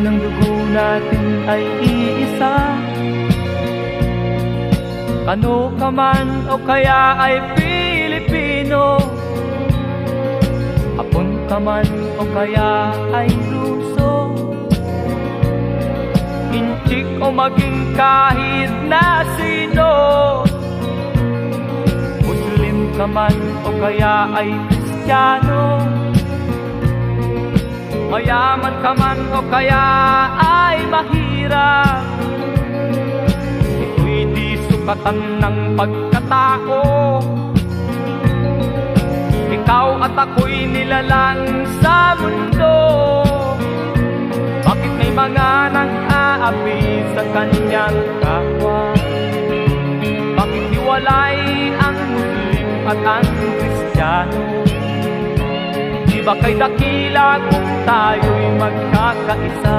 ng dugo natin ay iisa. Ano ka man o kaya ay Pilipino, Hapon ka man o kaya ay Ruso, Inchik o maging kahit na sino, Muslim ka man o kaya ay Kristiyano, mayaman ka man o kaya ay mahirap, ito'y di sukatan ng pagkatao. Ikaw at ako'y nilalang sa mundo. Bakit may mga nang-aapi sa kanyang kapwa? Bakit hiwalay ang Muslim at ang Kristiyano? Di ba kay dakila kung tayo'y magkakaisa?